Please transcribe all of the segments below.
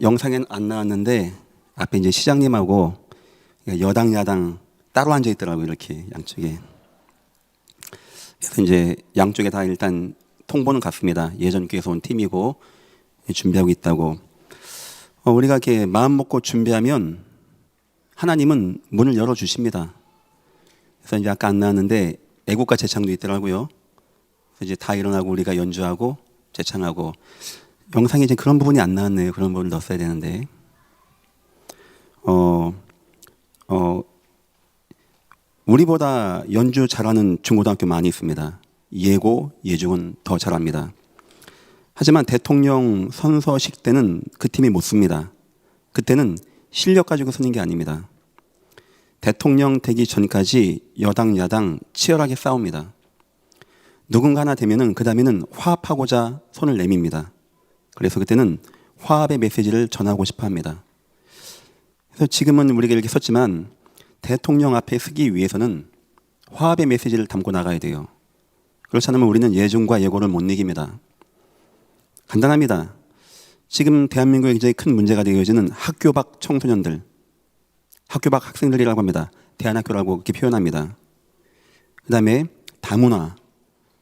영상엔 안 나왔는데 앞에 이제 시장님하고 여당 야당 따로 앉아 있더라고요. 이렇게 양쪽에. 그래서 이제 양쪽에 다 일단 통보는 갔습니다. 예전 교회에서 온 팀이고 준비하고 있다고. 우리가 이렇게 마음 먹고 준비하면 하나님은 문을 열어 주십니다. 그래서 이제 아까 안 나왔는데 애국가 제창도 있더라고요. 그래서 이제 다 일어나고 우리가 연주하고 제창하고. 영상에 이제 그런 부분이 안 나왔네요. 그런 부분을 넣었어야 되는데. 우리보다 연주 잘하는 중고등학교 많이 있습니다. 예고, 예중은 더 잘합니다. 하지만 대통령 선서식 때는 그 팀이 못 씁니다. 그때는 실력 가지고 쓰는 게 아닙니다. 대통령 되기 전까지 여당, 야당 치열하게 싸웁니다. 누군가 하나 되면은 그 다음에는 화합하고자 손을 내밉니다. 그래서 그때는 화합의 메시지를 전하고 싶어 합니다. 그래서 지금은 우리가 이렇게 썼지만 대통령 앞에 쓰기 위해서는 화합의 메시지를 담고 나가야 돼요. 그렇지 않으면 우리는 예중과 예고를 못 이깁니다. 간단합니다. 지금 대한민국에 굉장히 큰 문제가 되어지는 학교 밖 청소년들, 학교 밖 학생들이라고 합니다. 대안학교라고 그렇게 표현합니다. 그 다음에 다문화,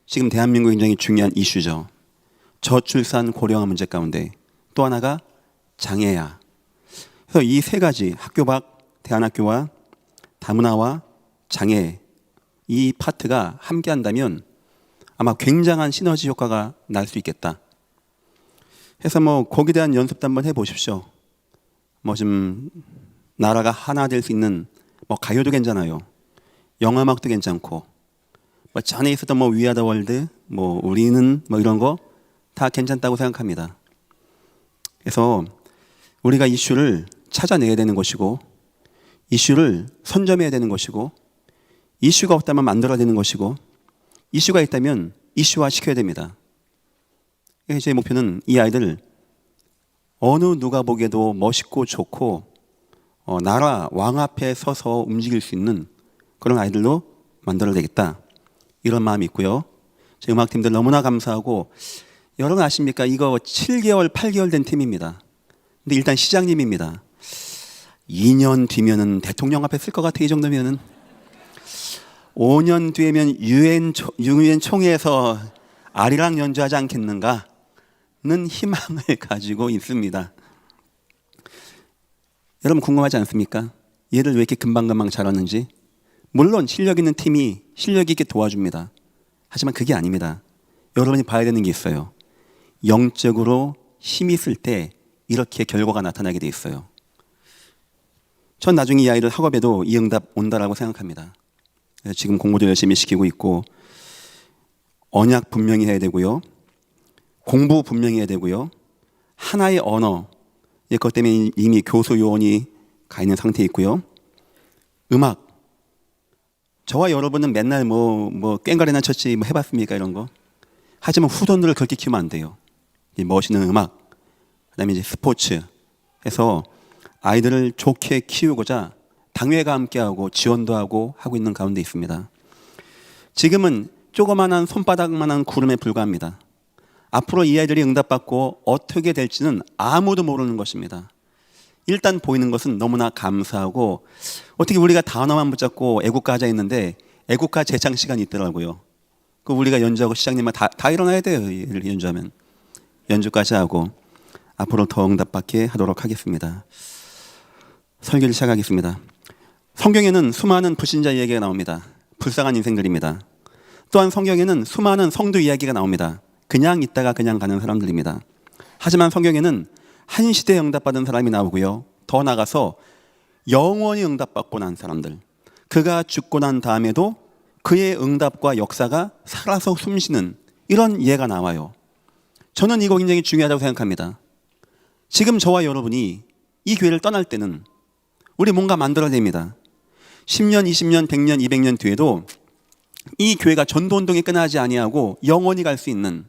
지금 대한민국에 굉장히 중요한 이슈죠. 저출산 고령화 문제 가운데 또 하나가 장애야. 그래서 이 세 가지, 학교 밖, 대안학교와 다문화와 장애, 이 파트가 함께 한다면 아마 굉장한 시너지 효과가 날 수 있겠다. 해서 거기에 대한 연습도 한번 해보십시오. 좀 나라가 하나 될 수 있는 가요도 괜찮아요. 영화음악도 괜찮고 전에 있었던 We Are The World, 우리는 이런 거 다 괜찮다고 생각합니다. 그래서 우리가 이슈를 찾아내야 되는 것이고, 이슈를 선점해야 되는 것이고, 이슈가 없다면 만들어야 되는 것이고, 이슈가 있다면 이슈화 시켜야 됩니다. 제 목표는 이 아이들 어느 누가 보기에도 멋있고 좋고 나라 왕 앞에 서서 움직일 수 있는 그런 아이들로 만들어야 되겠다, 이런 마음이 있고요. 제 음악팀들 너무나 감사하고, 여러분 아십니까? 이거 7개월, 8개월 된 팀입니다. 근데 일단 시장님입니다. 2년 뒤면은 대통령 앞에 쓸 것 같아. 이 정도면은 5년 뒤에면 유엔 총회에서 아리랑 연주하지 않겠는가는 희망을 가지고 있습니다. 여러분 궁금하지 않습니까? 얘들 왜 이렇게 금방금방 자랐는지. 물론 실력 있는 팀이 실력 있게 도와줍니다. 하지만 그게 아닙니다. 여러분이 봐야 되는 게 있어요. 영적으로 힘이 있을 때 이렇게 결과가 나타나게 돼 있어요. 전 나중에 이 아이들 학업에도 이 응답 온다라고 생각합니다. 지금 공부도 열심히 시키고 있고, 언약 분명히 해야 되고요, 공부 분명히 해야 되고요, 하나의 언어, 그것 때문에 이미 교수 요원이 가 있는 상태에 있고요, 음악, 저와 여러분은 맨날 꽹과리나 쳤지 해봤습니까? 이런 거. 하지만 후손들을 그렇게 키우면 안 돼요. 멋있는 음악, 그다음에 이제 스포츠 해서 아이들을 좋게 키우고자 당회가 함께하고 지원도 하고 있는 가운데 있습니다. 지금은 조그만한 손바닥만한 구름에 불과합니다. 앞으로 이 아이들이 응답받고 어떻게 될지는 아무도 모르는 것입니다. 일단 보이는 것은 너무나 감사하고, 어떻게 우리가 단어만 붙잡고 애국가 하자 했는데 애국가 제창 시간이 있더라고요. 우리가 연주하고 시장님은 다 일어나야 돼요. 연주하면 연주까지 하고 앞으로 더 응답받게 하도록 하겠습니다. 설교를 시작하겠습니다. 성경에는 수많은 불신자 이야기가 나옵니다. 불쌍한 인생들입니다. 또한 성경에는 수많은 성도 이야기가 나옵니다. 그냥 있다가 그냥 가는 사람들입니다. 하지만 성경에는 한 시대에 응답받은 사람이 나오고요, 더 나아가서 영원히 응답받고 난 사람들, 그가 죽고 난 다음에도 그의 응답과 역사가 살아서 숨쉬는 이런 예가 나와요. 저는 이거 굉장히 중요하다고 생각합니다. 지금 저와 여러분이 이 교회를 떠날 때는 우리 뭔가 만들어야 됩니다. 10년, 20년, 100년, 200년 뒤에도 이 교회가 전도운동이 끝나지 아니하고 영원히 갈 수 있는.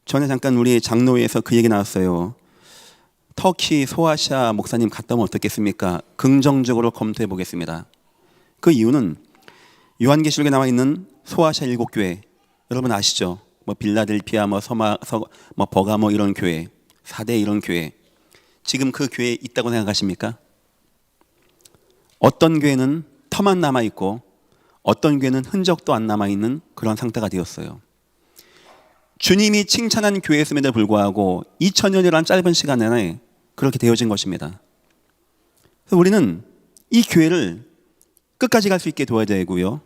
전에 잠깐 우리 장로회에서 그 얘기 나왔어요. 터키 소아시아 목사님 갔다 오면 어떻겠습니까? 긍정적으로 검토해 보겠습니다. 그 이유는 요한계시록에 나와 있는 소아시아 7교회, 여러분 아시죠? 빌라델피아, 버가모 이런 교회, 4대 이런 교회, 지금 그 교회에 있다고 생각하십니까? 어떤 교회는 터만 남아있고 어떤 교회는 흔적도 안 남아있는 그런 상태가 되었어요. 주님이 칭찬한 교회였음에도 불구하고 2000년이라는 짧은 시간 내에 그렇게 되어진 것입니다. 그래서 우리는 이 교회를 끝까지 갈 수 있게 도와야 되고요.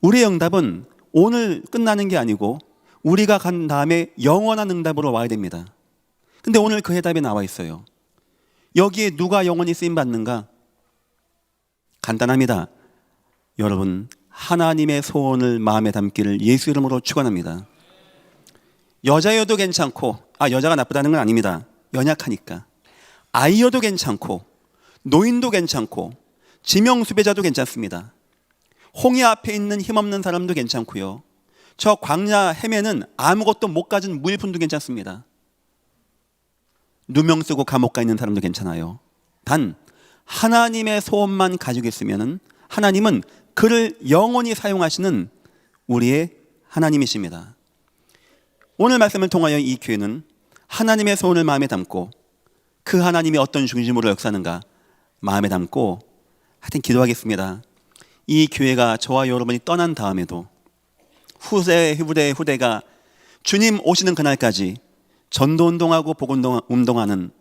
우리의 응답은 오늘 끝나는 게 아니고 우리가 간 다음에 영원한 응답으로 와야 됩니다. 근데 오늘 그 해답이 나와 있어요. 여기에 누가 영원히 쓰임받는가? 간단합니다. 여러분, 하나님의 소원을 마음에 담기를 예수 이름으로 축원합니다. 여자여도 괜찮고, 여자가 나쁘다는 건 아닙니다. 연약하니까. 아이여도 괜찮고, 노인도 괜찮고, 지명수배자도 괜찮습니다. 홍해 앞에 있는 힘없는 사람도 괜찮고요. 저 광야 헤매는 아무것도 못 가진 무일푼도 괜찮습니다. 누명 쓰고 감옥 가 있는 사람도 괜찮아요. 단 하나님의 소원만 가지고 있으면 하나님은 그를 영원히 사용하시는 우리의 하나님이십니다. 오늘 말씀을 통하여 이 교회는 하나님의 소원을 마음에 담고 그 하나님이 어떤 중심으로 역사하는가 마음에 담고 하여튼 기도하겠습니다. 이 교회가 저와 여러분이 떠난 다음에도 후대가 주님 오시는 그날까지 전도운동하고 복음운동하는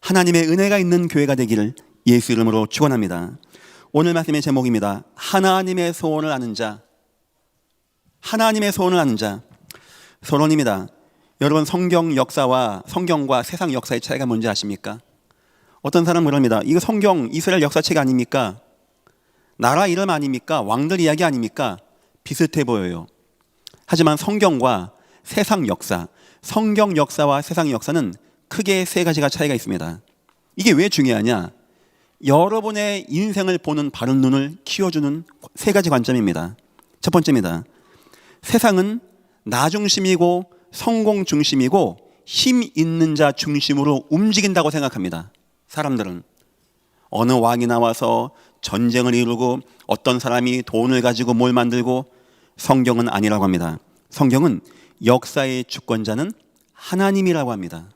하나님의 은혜가 있는 교회가 되기를 예수 이름으로 축원합니다. 오늘 말씀의 제목입니다. 하나님의 소원을 아는 자. 하나님의 소원을 아는 자. 서론입니다. 여러분, 성경과 세상 역사의 차이가 뭔지 아십니까? 어떤 사람은 그럽니다. 이거 성경 이스라엘 역사책 아닙니까? 나라 이름 아닙니까? 왕들 이야기 아닙니까? 비슷해 보여요. 하지만 성경과 세상 역사, 성경 역사와 세상 역사는 크게 세 가지가 차이가 있습니다. 이게 왜 중요하냐? 여러분의 인생을 보는 바른 눈을 키워주는 세 가지 관점입니다. 첫 번째입니다. 세상은 나 중심이고 성공 중심이고 힘 있는 자 중심으로 움직인다고 생각합니다. 사람들은 어느 왕이 나와서 전쟁을 이루고 어떤 사람이 돈을 가지고 뭘 만들고, 성경은 아니라고 합니다. 성경은 역사의 주권자는 하나님이라고 합니다.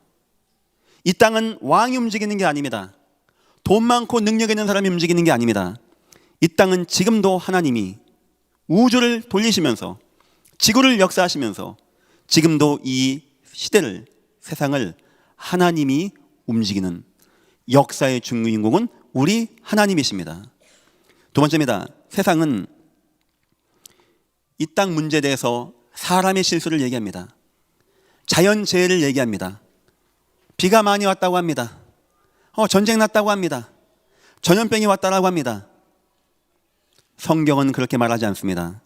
이 땅은 왕이 움직이는 게 아닙니다. 돈 많고 능력 있는 사람이 움직이는 게 아닙니다. 이 땅은 지금도 하나님이 우주를 돌리시면서 지구를 역사하시면서 지금도 이 시대를, 세상을 하나님이 움직이는 역사의 주인공은 우리 하나님이십니다. 두 번째입니다. 세상은 이 땅 문제에 대해서 사람의 실수를 얘기합니다. 자연재해를 얘기합니다. 비가 많이 왔다고 합니다. 전쟁 났다고 합니다. 전염병이 왔다고 합니다. 성경은 그렇게 말하지 않습니다.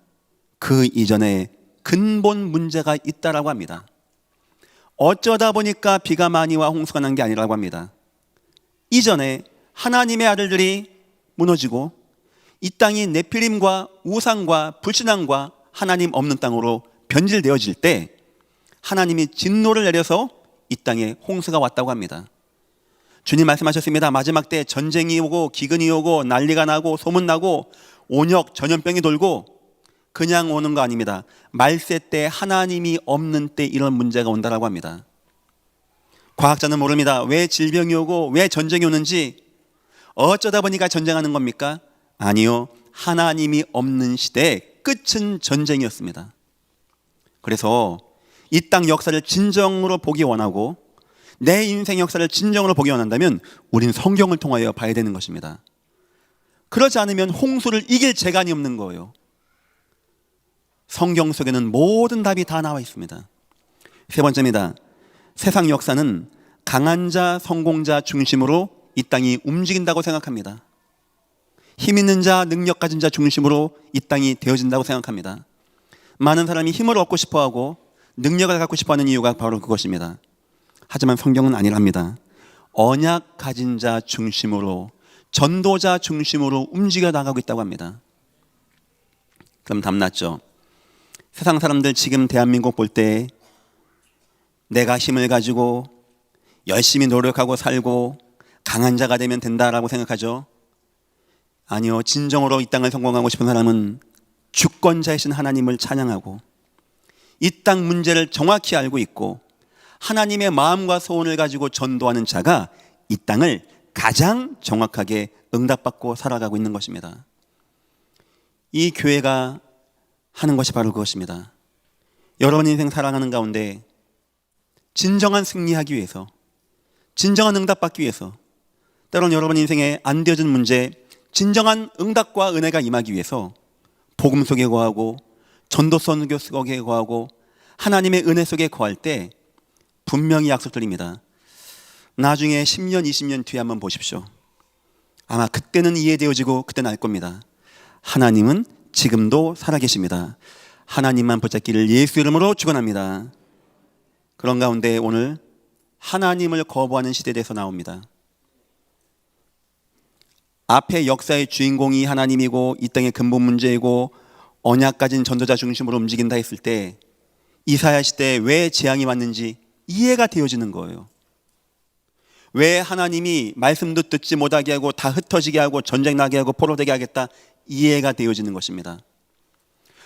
그 이전에 근본 문제가 있다라고 합니다. 어쩌다 보니까 비가 많이 와 홍수가 난 게 아니라고 합니다. 이전에 하나님의 아들들이 무너지고 이 땅이 네피림과 우상과 불신앙과 하나님 없는 땅으로 변질되어질 때 하나님이 진노를 내려서 이 땅에 홍수가 왔다고 합니다. 주님 말씀하셨습니다. 마지막 때 전쟁이 오고 기근이 오고 난리가 나고 소문나고 온역 전염병이 돌고 그냥 오는 거 아닙니다. 말세 때 하나님이 없는 때 이런 문제가 온다라고 합니다. 과학자는 모릅니다. 왜 질병이 오고 왜 전쟁이 오는지. 어쩌다 보니까 전쟁하는 겁니까? 아니요. 하나님이 없는 시대의 끝은 전쟁이었습니다. 그래서 이 땅 역사를 진정으로 보기 원하고 내 인생 역사를 진정으로 보기 원한다면 우린 성경을 통하여 봐야 되는 것입니다. 그러지 않으면 홍수를 이길 재간이 없는 거예요. 성경 속에는 모든 답이 다 나와 있습니다. 세 번째입니다. 세상 역사는 강한 자, 성공자 중심으로 이 땅이 움직인다고 생각합니다. 힘 있는 자, 능력 가진 자 중심으로 이 땅이 되어진다고 생각합니다. 많은 사람이 힘을 얻고 싶어하고 능력을 갖고 싶어하는 이유가 바로 그것입니다. 하지만 성경은 아니랍니다. 언약 가진 자 중심으로, 전도자 중심으로 움직여 나가고 있다고 합니다. 그럼 답났죠? 세상 사람들 지금 대한민국 볼 때 내가 힘을 가지고 열심히 노력하고 살고 강한 자가 되면 된다라고 생각하죠? 아니요. 진정으로 이 땅을 성공하고 싶은 사람은 주권자이신 하나님을 찬양하고 이 땅 문제를 정확히 알고 있고 하나님의 마음과 소원을 가지고 전도하는 자가 이 땅을 가장 정확하게 응답받고 살아가고 있는 것입니다. 이 교회가 하는 것이 바로 그것입니다. 여러분 인생 살아가는 가운데 진정한 승리하기 위해서, 진정한 응답받기 위해서, 때론 여러분 인생에 안 되어진 문제 진정한 응답과 은혜가 임하기 위해서 복음 속에 거하고 전도 선교 속에 거하고 하나님의 은혜 속에 거할 때 분명히 약속드립니다. 나중에 10년, 20년 뒤에 한번 보십시오. 아마 그때는 이해되어지고 그때는 알 겁니다. 하나님은 지금도 살아계십니다. 하나님만 붙잡기를 예수 이름으로 축원합니다. 그런 가운데 오늘 하나님을 거부하는 시대에 대해서 나옵니다. 앞에 역사의 주인공이 하나님이고 이 땅의 근본 문제이고 언약 가진 전도자 중심으로 움직인다 했을 때 이사야 시대에 왜 재앙이 왔는지 이해가 되어지는 거예요. 왜 하나님이 말씀도 듣지 못하게 하고 다 흩어지게 하고 전쟁 나게 하고 포로되게 하겠다 이해가 되어지는 것입니다.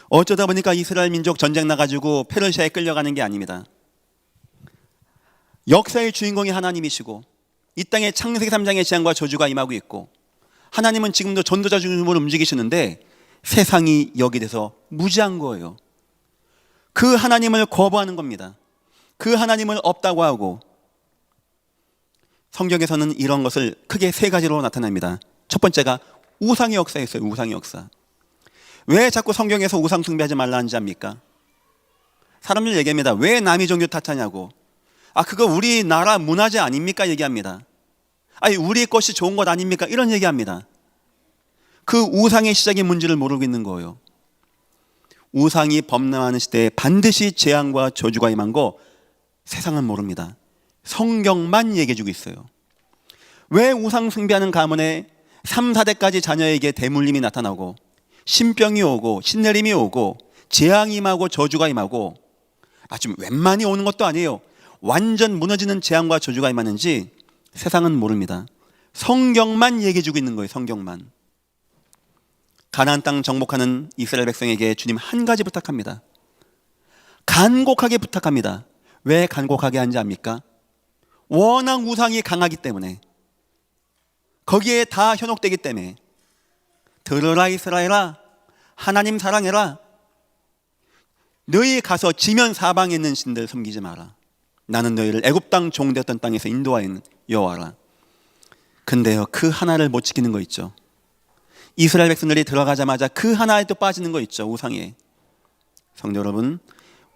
어쩌다 보니까 이스라엘 민족 전쟁 나가지고 페르시아에 끌려가는 게 아닙니다. 역사의 주인공이 하나님이시고 이 땅에 창세기 3장의 재앙과 저주가 임하고 있고 하나님은 지금도 전도자 중심으로 움직이시는데 세상이 여기에 대해서 무지한 거예요. 그 하나님을 거부하는 겁니다. 그 하나님을 없다고 하고 성경에서는 이런 것을 크게 세 가지로 나타납니다. 첫 번째가 우상의 역사였어요. 우상의 역사. 왜 자꾸 성경에서 우상 숭배하지 말라 하는지 압니까? 사람들 얘기합니다. 왜 남의 종교 탓하냐고. 그거 우리나라 문화재 아닙니까? 얘기합니다. 아니 우리의 것이 좋은 것 아닙니까? 이런 얘기합니다. 그 우상의 시작이 뭔지를 모르고 있는 거예요. 우상이 범람하는 시대에 반드시 재앙과 저주가 임한 거 세상은 모릅니다. 성경만 얘기해주고 있어요. 왜 우상 숭배하는 가문에 3, 4대까지 자녀에게 대물림이 나타나고 신병이 오고 신내림이 오고 재앙이 임하고 저주가 임하고 좀 웬만히 오는 것도 아니에요. 완전 무너지는 재앙과 저주가 임하는지 세상은 모릅니다. 성경만 얘기해주고 있는 거예요. 성경만. 가나안 땅 정복하는 이스라엘 백성에게 주님 한 가지 부탁합니다. 간곡하게 부탁합니다. 왜 간곡하게 하는지 압니까? 워낙 우상이 강하기 때문에, 거기에 다 현혹되기 때문에. 들으라 이스라엘아, 하나님 사랑해라. 너희 가서 지면 사방에 있는 신들 섬기지 마라. 나는 너희를 애굽 땅 종되었던 땅에서 인도하인 여호와라. 근데요, 그 하나를 못 지키는 거 있죠. 이스라엘 백성들이 들어가자마자 그 하나에 또 빠지는 거 있죠. 우상에. 성도 여러분,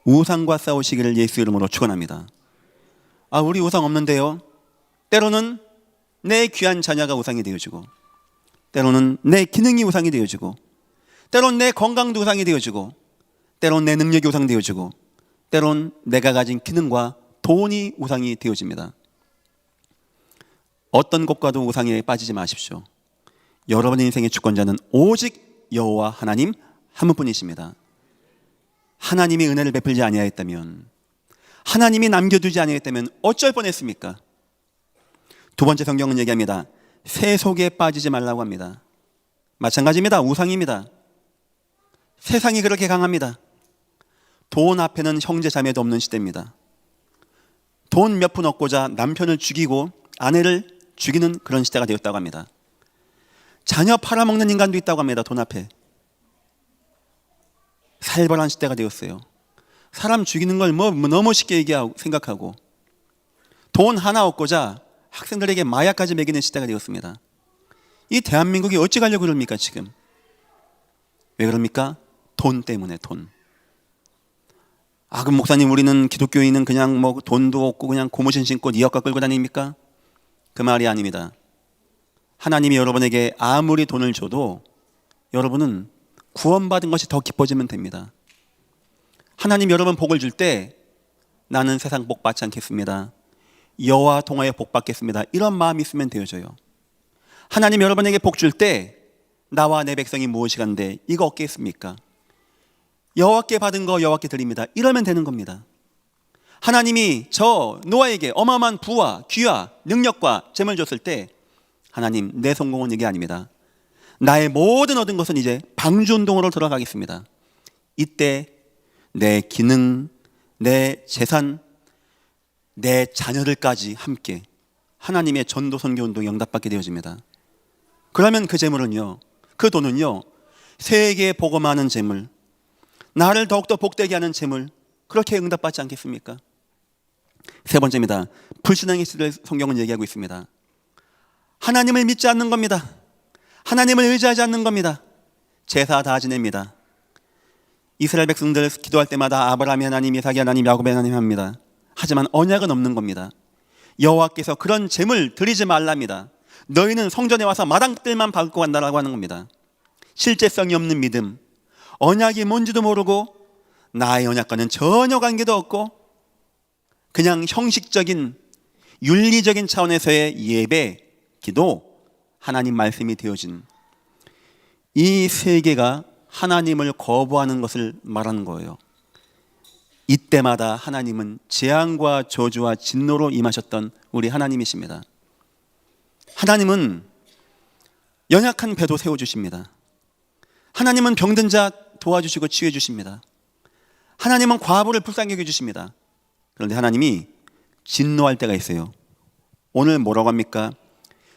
우상과 싸우시기를 예수 이름으로 축원합니다. 우리 우상 없는데요. 때로는 내 귀한 자녀가 우상이 되어지고, 때로는 내 기능이 우상이 되어지고, 때로는 내 건강도 우상이 되어지고, 때로는 내 능력이 우상이 되어지고, 때로는 내가 가진 기능과 돈이 우상이 되어집니다. 어떤 것과도 우상에 빠지지 마십시오. 여러분의 인생의 주권자는 오직 여호와 하나님 한 분뿐이십니다. 하나님이 은혜를 베풀지 아니하였다면, 하나님이 남겨두지 아니하였다면 어쩔 뻔했습니까? 두 번째 성경은 얘기합니다. 새 속에 빠지지 말라고 합니다. 마찬가지입니다. 우상입니다. 세상이 그렇게 강합니다. 돈 앞에는 형제 자매도 없는 시대입니다. 돈 몇 푼 얻고자 남편을 죽이고 아내를 죽이는 그런 시대가 되었다고 합니다. 자녀 팔아먹는 인간도 있다고 합니다. 돈 앞에. 살벌한 시대가 되었어요. 사람 죽이는 걸 너무 쉽게 생각하고, 돈 하나 얻고자 학생들에게 마약까지 먹이는 시대가 되었습니다. 이 대한민국이 어찌 가려고 그럽니까 지금? 왜 그럽니까? 돈 때문에. 돈. 그럼 목사님, 우리는 기독교인은 그냥 돈도 없고 그냥 고무신 신고 니어가 끌고 다닙니까? 그 말이 아닙니다. 하나님이 여러분에게 아무리 돈을 줘도 여러분은 구원받은 것이 더 기뻐지면 됩니다. 하나님 여러분 복을 줄 때 나는 세상 복 받지 않겠습니다. 여호와 통하여 복 받겠습니다. 이런 마음이 있으면 되어져요. 하나님 여러분에게 복 줄 때 나와 내 백성이 무엇이간데 이거 얻겠습니까? 여호와께 받은 거 여호와께 드립니다. 이러면 되는 겁니다. 하나님이 저 노아에게 어마어마한 부와 귀와 능력과 재물 줬을 때 하나님 내 성공은 이게 아닙니다. 나의 모든 얻은 것은 이제 방주운동으로 들어가겠습니다. 이때 내 기능, 내 재산, 내 자녀들까지 함께 하나님의 전도 선교 운동에 응답받게 되어집니다. 그러면 그 재물은요, 그 돈은요, 세계에 복음하는 재물, 나를 더욱더 복되게 하는 재물, 그렇게 응답받지 않겠습니까? 세 번째입니다. 불신앙의 시대를 성경은 얘기하고 있습니다. 하나님을 믿지 않는 겁니다. 하나님을 의지하지 않는 겁니다. 제사 다 지냅니다. 이스라엘 백성들 기도할 때마다 아브라함의 하나님, 이삭의 하나님, 야곱의 하나님 합니다. 하지만 언약은 없는 겁니다. 여호와께서 그런 재물 드리지 말랍니다. 너희는 성전에 와서 마당들만 밟고 간다라고 하는 겁니다. 실제성이 없는 믿음, 언약이 뭔지도 모르고 나의 언약과는 전혀 관계도 없고 그냥 형식적인 윤리적인 차원에서의 예배, 기도, 하나님 말씀이 되어진 이 세계가 하나님을 거부하는 것을 말하는 거예요. 이때마다 하나님은 재앙과 저주와 진노로 임하셨던 우리 하나님이십니다. 하나님은 연약한 배도 세워주십니다. 하나님은 병든 자 도와주시고 치유해 주십니다. 하나님은 과부를 불쌍히 여겨주십니다. 그런데 하나님이 진노할 때가 있어요. 오늘 뭐라고 합니까?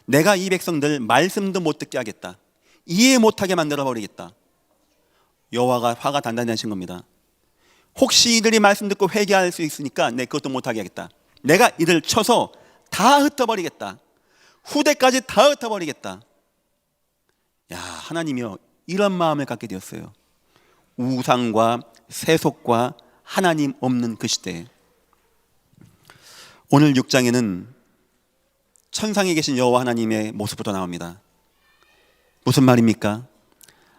내가 이 백성들 말씀도 못 듣게 하겠다. 이해 못하게 만들어버리겠다. 여호와가 화가 단단히 하신 겁니다. 혹시 이들이 말씀 듣고 회개할 수 있으니까 내 그것도 못하게 하겠다. 내가 이들 쳐서 다 흩어버리겠다. 후대까지 다 흩어버리겠다. 야, 하나님이요, 이런 마음을 갖게 되었어요. 우상과 세속과 하나님 없는 그 시대에. 오늘 6장에는 천상에 계신 여호와 하나님의 모습부터 나옵니다. 무슨 말입니까?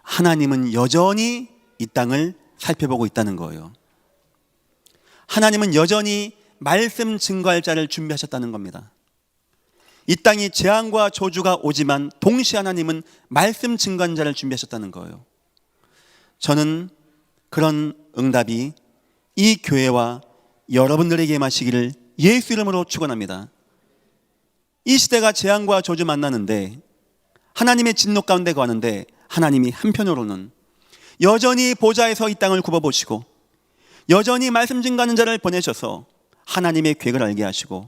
하나님은 여전히 이 땅을 살펴보고 있다는 거예요. 하나님은 여전히 말씀 증거할 자를 준비하셨다는 겁니다. 이 땅이 재앙과 저주가 오지만 동시에 하나님은 말씀 증거한 자를 준비하셨다는 거예요. 저는 그런 응답이 이 교회와 여러분들에게 임하시기를 예수 이름으로 축원합니다. 이 시대가 재앙과 저주 만나는데 하나님의 진노 가운데 거하는데 하나님이 한편으로는 여전히 보좌에서 이 땅을 굽어보시고 여전히 말씀 증거하는 자를 보내셔서 하나님의 계획을 알게 하시고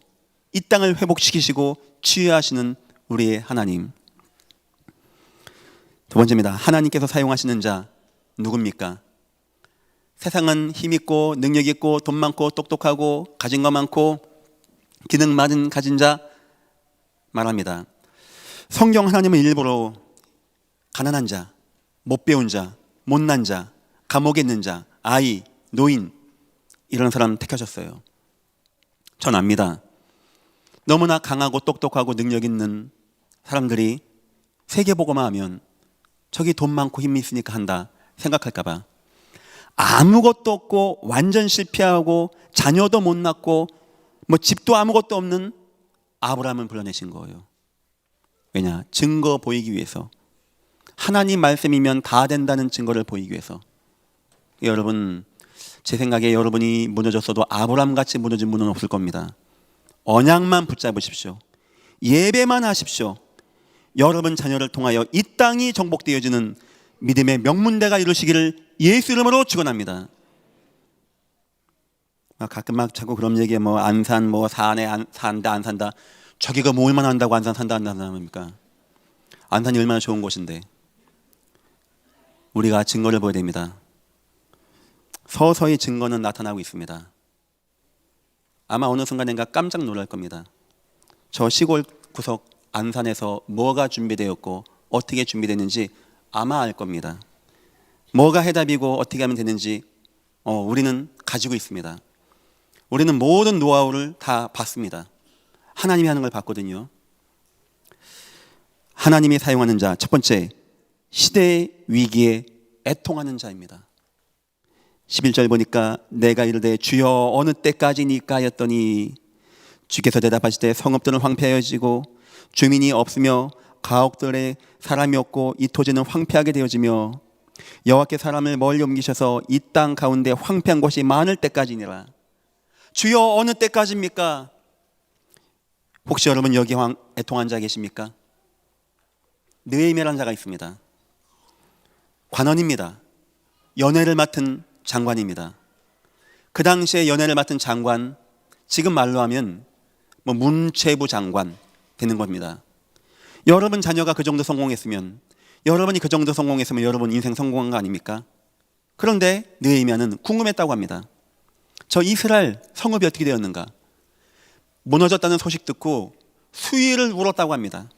이 땅을 회복시키시고 치유하시는 우리의 하나님. 두 번째입니다. 하나님께서 사용하시는 자 누굽니까? 세상은 힘있고 능력있고 돈 많고 똑똑하고 가진 거 많고 기능 많은 가진 자 말합니다. 성경 하나님은 일부러 가난한 자, 못 배운 자, 못난 자, 감옥에 있는 자, 아이, 노인 이런 사람 택하셨어요. 전 압니다. 너무나 강하고 똑똑하고 능력 있는 사람들이 세계복음화 하면 저기 돈 많고 힘이 있으니까 한다 생각할까 봐 아무것도 없고 완전 실패하고 자녀도 못 낳고 뭐 집도 아무것도 없는 아브라함을 불러내신 거예요. 왜냐? 증거 보이기 위해서. 하나님 말씀이면 다 된다는 증거를 보이기 위해서. 여러분, 제 생각에 여러분이 무너졌어도 아브라함같이 무너진 분은 없을 겁니다. 언약만 붙잡으십시오. 예배만 하십시오. 여러분 자녀를 통하여 이 땅이 정복되어지는 믿음의 명문대가 이루시기를 예수 이름으로 축원합니다. 가끔 막 자꾸 그런 얘기에 뭐 안산 뭐 산에 산다 안 산다. 저기가 뭐 얼마나 한다고 안산 산다 안 산다입니까? 안산이 얼마나 좋은 곳인데. 우리가 증거를 보여야 됩니다. 서서히 증거는 나타나고 있습니다. 아마 어느 순간인가 깜짝 놀랄 겁니다. 저 시골 구석 안산에서 뭐가 준비되었고 어떻게 준비됐는지 아마 알 겁니다. 뭐가 해답이고 어떻게 하면 되는지 우리는 가지고 있습니다. 우리는 모든 노하우를 다 봤습니다. 하나님이 하는 걸 봤거든요. 하나님이 사용하는 자, 첫 번째, 시대의 위기에 애통하는 자입니다. 11절 보니까 내가 이르되 주여 어느 때까지니까 하였더니 주께서 대답하시되 성읍들은 황폐하여지고 주민이 없으며 가옥들에 사람이 없고 이 토지는 황폐하게 되어지며 여호와께 사람을 멀리 옮기셔서 이 땅 가운데 황폐한 곳이 많을 때까지니라. 주여 어느 때까지입니까? 혹시 여러분 여기 애통한 자 계십니까? 느헤미야라는 자가 있습니다. 관원입니다. 연회를 맡은 장관입니다. 그 당시에 연회를 맡은 장관, 지금 말로 하면 문체부 장관 되는 겁니다. 여러분 자녀가 그 정도 성공했으면, 여러분이 그 정도 성공했으면 여러분 인생 성공한 거 아닙니까? 그런데 느헤미야는 궁금했다고 합니다. 저 이스라엘 성읍이 어떻게 되었는가? 무너졌다는 소식 듣고 수일을 울었다고 합니다.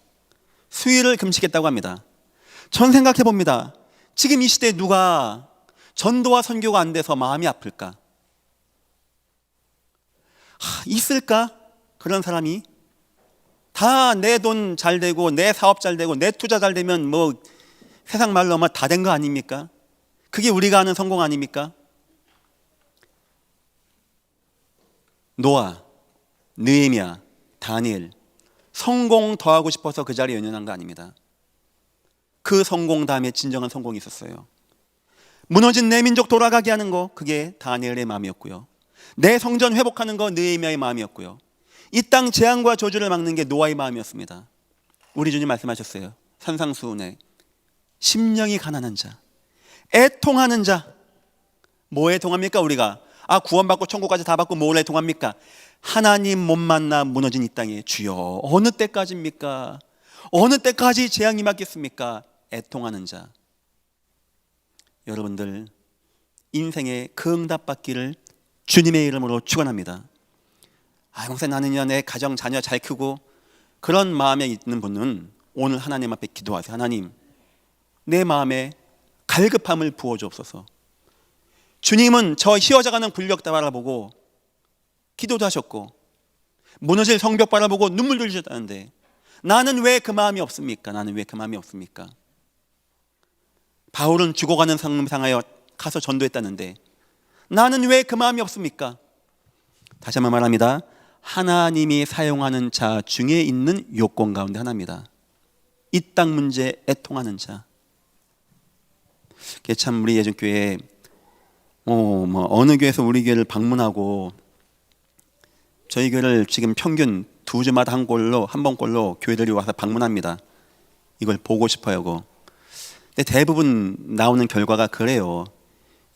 수일을 금식했다고 합니다. 전 생각해 봅니다. 지금 이 시대에 누가 전도와 선교가 안 돼서 마음이 아플까? 있을까? 그런 사람이? 다 내 돈 잘 되고 내 사업 잘 되고 내 투자 잘 되면 세상 말로 하면 다 된 거 아닙니까? 그게 우리가 아는 성공 아닙니까? 노아, 느헤미야, 다니엘, 성공 더 하고 싶어서 그 자리에 연연한 거 아닙니다. 그 성공 다음에 진정한 성공이 있었어요. 무너진 내 민족 돌아가게 하는 거, 그게 다니엘의 마음이었고요. 내 성전 회복하는 거 느헤미야의 마음이었고요. 이 땅 재앙과 저주를 막는 게 노아의 마음이었습니다. 우리 주님 말씀하셨어요. 산상수훈에 심령이 가난한 자, 애통하는 자. 뭐 애통합니까 우리가? 구원받고 천국까지 다 받고 뭘 애통합니까? 하나님 못 만나 무너진 이 땅에 주여 어느 때까지입니까? 어느 때까지 재앙이 맞겠습니까? 애통하는 자. 여러분들 인생에 그 응답 받기를 주님의 이름으로 축원합니다. 목사님 나는요 내 가정 자녀 잘 크고, 그런 마음에 있는 분은 오늘 하나님 앞에 기도하세요. 하나님 내 마음에 갈급함을 부어주옵소서. 주님은 저 휘어져가는 굴력 바라보고 기도도 하셨고 무너질 성벽 바라보고 눈물 흘리셨다는데 나는 왜 그 마음이 없습니까? 나는 왜 그 마음이 없습니까? 바울은 죽어가는 삶을 향하여 가서 전도했다는데 나는 왜 그 마음이 없습니까? 다시 한번 말합니다. 하나님이 사용하는 자 중에 있는 요건 가운데 하나입니다. 이 땅 문제 애통하는 자. 참 우리 예전교회 어느 교회에서 우리 교회를 방문하고, 저희 교회를 지금 평균 2주마다 한 번꼴로 교회들이 와서 방문합니다. 이걸 보고 싶어요. 근데 대부분 나오는 결과가 그래요.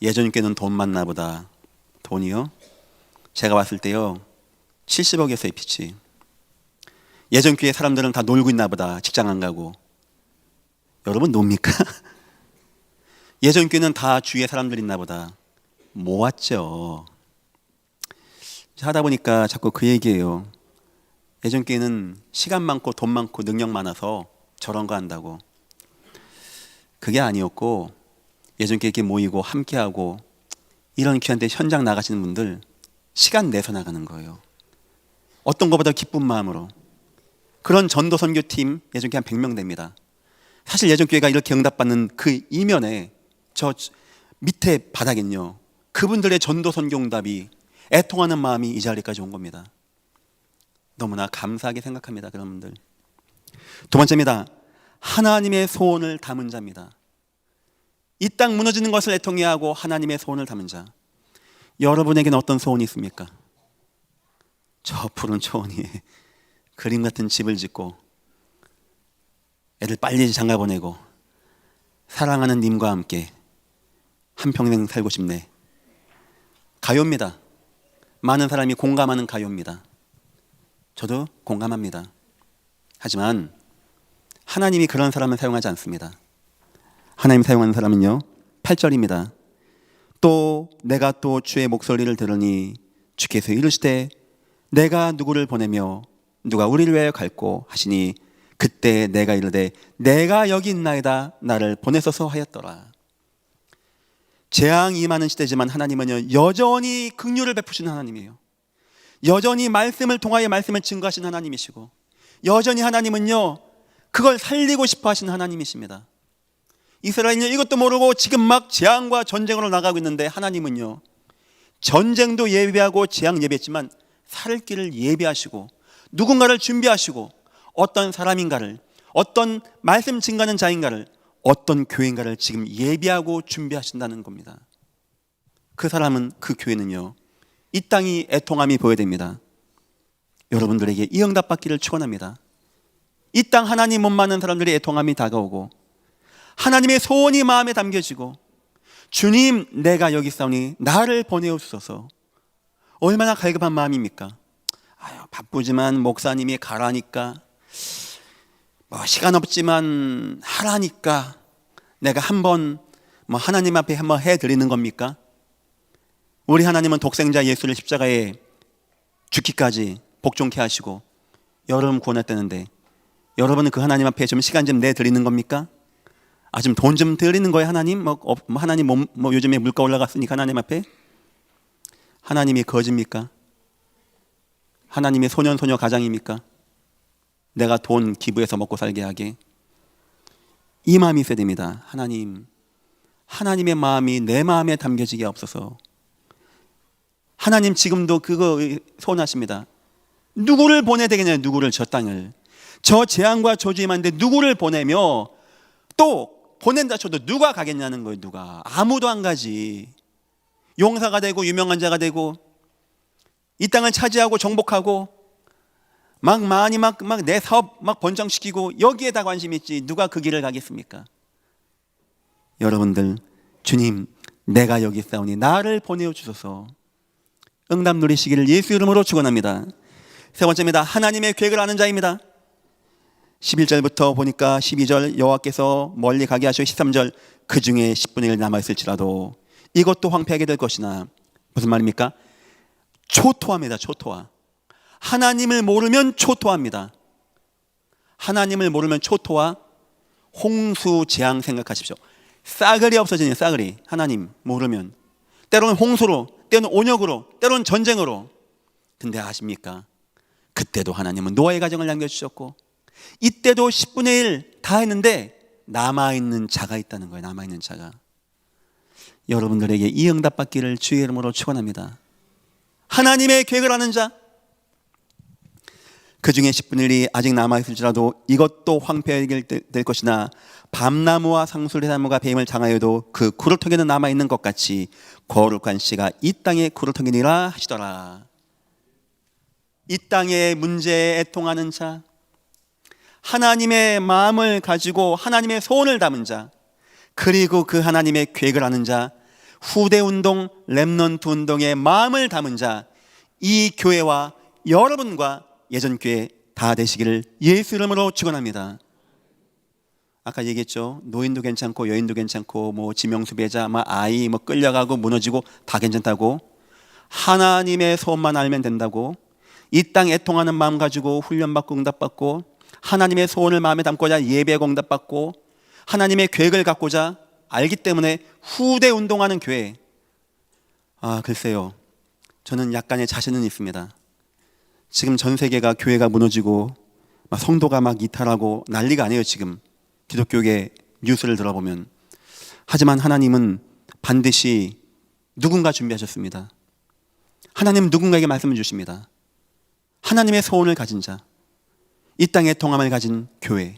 예전 교회는 돈 많나 보다. 돈이요? 제가 봤을 때요 70억이었어요 빚이. 예전 교회 사람들은 다 놀고 있나 보다. 직장 안 가고. 여러분 놉니까? 예전 교회는 다 주위에 사람들 있나 보다. 모았죠. 하다 보니까 자꾸 그 얘기예요. 예전 교회는 시간 많고 돈 많고 능력 많아서 저런 거 한다고. 그게 아니었고, 예전 교회 이렇게 모이고 함께하고 이런 귀한데 현장 나가시는 분들 시간 내서 나가는 거예요. 어떤 것보다 기쁜 마음으로. 그런 전도 선교팀 예전 교회 한 100명 됩니다. 사실 예전 교회가 이렇게 응답받는 그 이면에 저 밑에 바닥엔요 그분들의 전도 선교 응답이, 애통하는 마음이 이 자리까지 온 겁니다. 너무나 감사하게 생각합니다. 그런 분들. 두 번째입니다. 하나님의 소원을 담은 자입니다. 이 땅 무너지는 것을 애통해 하고 하나님의 소원을 담은 자. 여러분에게는 어떤 소원이 있습니까? 저 푸른 초원 위에 그림 같은 집을 짓고 애들 빨리 장가 보내고 사랑하는 님과 함께 한평생 살고 싶네. 가요입니다. 많은 사람이 공감하는 가요입니다. 저도 공감합니다. 하지만 하나님이 그런 사람을 사용하지 않습니다. 하나님 사용하는 사람은요 8절입니다. 또 내가 또 주의 목소리를 들으니 주께서 이르시되 내가 누구를 보내며 누가 우리를 위하여 갈꼬 하시니 그때 내가 이르되 내가 여기 있나이다 나를 보내소서 하였더라. 재앙이 임하는 시대지만 하나님은요 여전히 긍휼을 베푸시는 하나님이에요. 여전히 말씀을 통하여 말씀을 증거하시는 하나님이시고, 여전히 하나님은요 그걸 살리고 싶어 하시는 하나님이십니다. 이스라엘은요 이것도 모르고 지금 막 재앙과 전쟁으로 나가고 있는데 하나님은요 전쟁도 예비하고 재앙 예비했지만 살 길을 예비하시고 누군가를 준비하시고 어떤 사람인가를, 어떤 말씀 증가하는 자인가를, 어떤 교회인가를 지금 예비하고 준비하신다는 겁니다. 그 사람은, 그 교회는요 이 땅이 애통함이 보여야 됩니다. 여러분들에게 이 응답 받기를 축원합니다. 이 땅 하나님 못 맞는 사람들의 애통함이 다가오고 하나님의 소원이 마음에 담겨지고 주님 내가 여기 있사오니 나를 보내옵소서. 얼마나 갈급한 마음입니까? 바쁘지만 목사님이 가라니까, 뭐 시간 없지만 하라니까 내가 한번 뭐 하나님 앞에 한번 해드리는 겁니까? 우리 하나님은 독생자 예수를 십자가에 죽기까지 복종케 하시고 여러분 구원했다는데, 여러분은 그 하나님 앞에 좀 시간 좀 내드리는 겁니까? 좀 돈 좀 드리는 거예요 하나님? 하나님 뭐 요즘에 물가 올라갔으니까 하나님 앞에? 하나님이 거짓입니까? 하나님의 소년소녀 가장입니까? 내가 돈 기부해서 먹고 살게 하게? 이 마음이 있어야 됩니다. 하나님의 마음이 내 마음에 담겨지게 없어서. 하나님 지금도 그거 소원하십니다. 누구를 보내야 되겠냐요. 누구를, 저 땅을, 저 재앙과 저주에 만데 누구를 보내며, 또 보낸다 쳐도 누가 가겠냐는 거예요. 누가? 아무도 안 가지. 용사가 되고 유명한 자가 되고 이 땅을 차지하고 정복하고 많이 내 사업 번창시키고 여기에다 관심 있지 누가 그 길을 가겠습니까? 여러분들, 주님 내가 여기 있사오니 나를 보내어 주소서. 응답 누리시기를 예수 이름으로 축원합니다. 세 번째입니다. 하나님의 계획을 아는 자입니다. 11절부터 보니까 12절 여호와께서 멀리 가게 하시고 13절 그 중에 10분의 1 남아있을지라도 이것도 황폐하게 될 것이나. 무슨 말입니까? 초토화입니다. 초토화. 하나님을 모르면 초토화입니다. 하나님을 모르면 초토화. 홍수 재앙 생각하십시오. 싸그리 없어지는, 싸그리. 하나님 모르면 때로는 홍수로, 때로는 온역으로, 때로는 전쟁으로. 근데 아십니까? 그때도 하나님은 노아의 가정을 남겨주셨고 이때도 10분의 1 다 했는데 남아있는 자가 있다는 거예요. 남아있는 자가. 여러분들에게 이 응답 받기를 주의 이름으로 축원합니다. 하나님의 계획을 아는 자, 그 중에 10분의 1이 아직 남아있을지라도 이것도 황폐하게 될 것이나 밤나무와 상술나무가 뱀을 장하여도 그 구루터기는 남아있는 것 같이 거룩한 씨가 이 땅에 구루터기니라 하시더라. 이 땅의 문제에 애통하는 자, 하나님의 마음을 가지고 하나님의 소원을 담은 자, 그리고 그 하나님의 계획을 아는 자, 후대운동, 렘넌트 운동의 마음을 담은 자, 이 교회와 여러분과 예전 교회 다 되시기를 예수 이름으로 축원합니다. 아까 얘기했죠. 노인도 괜찮고 여인도 괜찮고 뭐 지명수배자, 아이 끌려가고 무너지고 다 괜찮다고. 하나님의 소원만 알면 된다고. 이 땅 애통하는 마음 가지고 훈련받고 응답받고 하나님의 소원을 마음에 담고자 예배하고 응답받고 하나님의 계획을 갖고자 알기 때문에 후대 운동하는 교회. 글쎄요, 저는 약간의 자신은 있습니다. 지금 전 세계가 교회가 무너지고 성도가 이탈하고 난리가 아니에요. 지금 기독교계 뉴스를 들어보면. 하지만 하나님은 반드시 누군가 준비하셨습니다. 하나님은 누군가에게 말씀을 주십니다. 하나님의 소원을 가진 자, 이 땅의 통함을 가진 교회,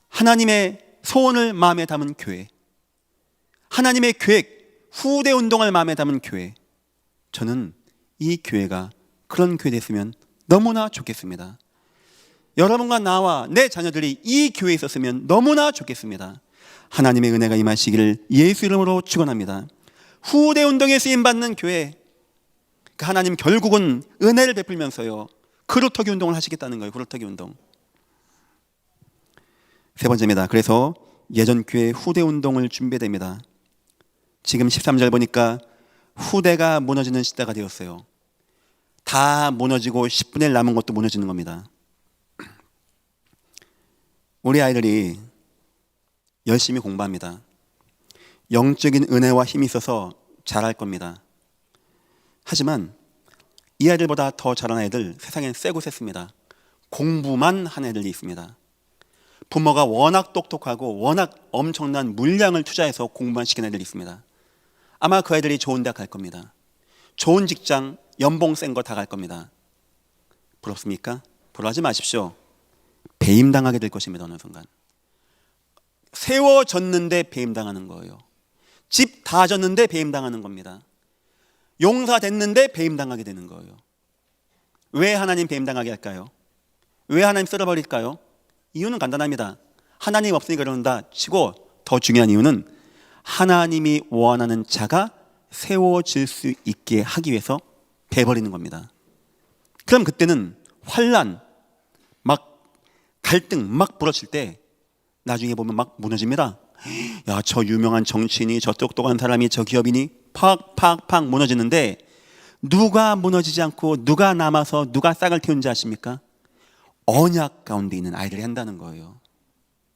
하나님의 소원을 마음에 담은 교회, 하나님의 계획, 후대 운동을 마음에 담은 교회. 저는 이 교회가 그런 교회 됐으면 너무나 좋겠습니다. 여러분과 나와 내 자녀들이 이 교회에 있었으면 너무나 좋겠습니다. 하나님의 은혜가 임하시기를 예수 이름으로 축원합니다. 후대 운동에 쓰임받는 교회, 하나님 결국은 은혜를 베풀면서요 그루터기 운동을 하시겠다는 거예요. 그루터기 운동. 세 번째입니다. 그래서 예전 교회 후대 운동을 준비됩니다. 지금 13절 보니까 후대가 무너지는 시대가 되었어요. 다 무너지고 10분의 1 남은 것도 무너지는 겁니다. 우리 아이들이 열심히 공부합니다. 영적인 은혜와 힘이 있어서 잘할 겁니다. 하지만 이 아이들보다 더 잘하는 애들 세상엔 세고 셌습니다. 공부만 하는 애들이 있습니다. 부모가 워낙 똑똑하고 워낙 엄청난 물량을 투자해서 공부만 시키는 애들이 있습니다. 아마 그 애들이 좋은 대학 갈 겁니다. 좋은 직장, 연봉 센 거 다 갈 겁니다. 부럽습니까? 부러워하지 마십시오. 배임당하게 될 것입니다. 어느 순간 세워졌는데 배임당하는 거예요. 집 다 졌는데 배임당하는 겁니다. 용사 됐는데 배임당하게 되는 거예요. 왜 하나님 배임당하게 할까요? 왜 하나님 쓸어버릴까요? 이유는 간단합니다. 하나님 없으니까 그런다 치고 더 중요한 이유는 하나님이 원하는 자가 세워질 수 있게 하기 위해서 배버리는 겁니다. 그럼 그때는 환란, 막 갈등 막 부러질 때 나중에 보면 막 무너집니다. 야, 저 유명한 정치인이, 저 똑똑한 사람이, 저 기업인이 팍팍팍 무너지는데 누가 무너지지 않고 누가 남아서 누가 싹을 틔운지 아십니까? 언약 가운데 있는 아이들이 한다는 거예요.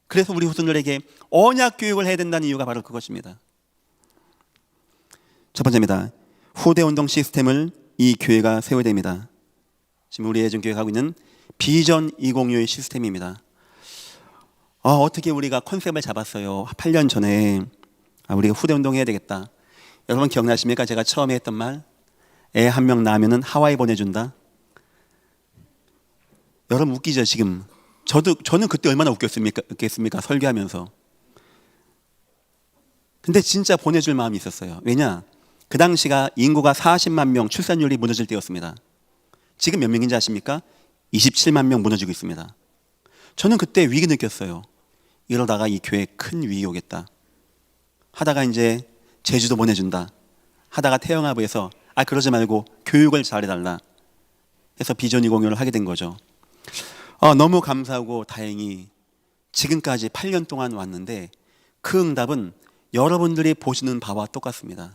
그래서 우리 후손들에게 언약 교육을 해야 된다는 이유가 바로 그것입니다. 첫 번째입니다. 후대 운동 시스템을 이 교회가 세워야 됩니다. 지금 우리 예전교회가 하고 있는 비전 2065의 시스템입니다. 어떻게 우리가 컨셉을 잡았어요? 8년 전에 우리가 후대 운동해야 되겠다. 여러분 기억나십니까? 제가 처음에 했던 말, 애 한 명 낳으면 하와이 보내준다. 여러분 웃기죠 지금? 저는 그때 얼마나 웃겼습니까? 설교하면서. 근데 진짜 보내줄 마음이 있었어요. 왜냐? 그 당시가 인구가 40만 명, 출산율이 무너질 때였습니다. 지금 몇 명인지 아십니까? 27만 명 무너지고 있습니다. 저는 그때 위기 느꼈어요. 이러다가 이 교회 큰 위기 오겠다. 하다가 이제 제주도 보내준다. 하다가 태영아부에서 그러지 말고 교육을 잘해달라 해서 비전 2065를 하게 된 거죠. 너무 감사하고 다행히 지금까지 8년 동안 왔는데 그 응답은 여러분들이 보시는 바와 똑같습니다.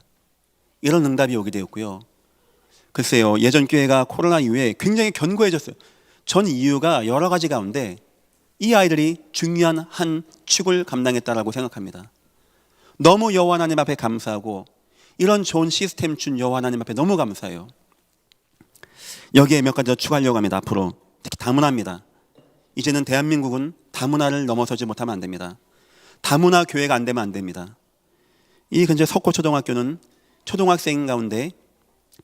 이런 응답이 오게 되었고요. 글쎄요, 예전 교회가 코로나 이후에 굉장히 견고해졌어요. 전 이유가 여러 가지 가운데 이 아이들이 중요한 한 축을 감당했다라고 생각합니다. 너무 여호와 하나님 앞에 감사하고 이런 좋은 시스템 준 여호와 하나님 앞에 너무 감사해요. 여기에 몇 가지 더 추가하려고 합니다. 앞으로 특히 다문화입니다. 이제는 대한민국은 다문화를 넘어서지 못하면 안 됩니다. 다문화 교회가 안 되면 안 됩니다. 이 근처 석고초등학교는 초등학생 가운데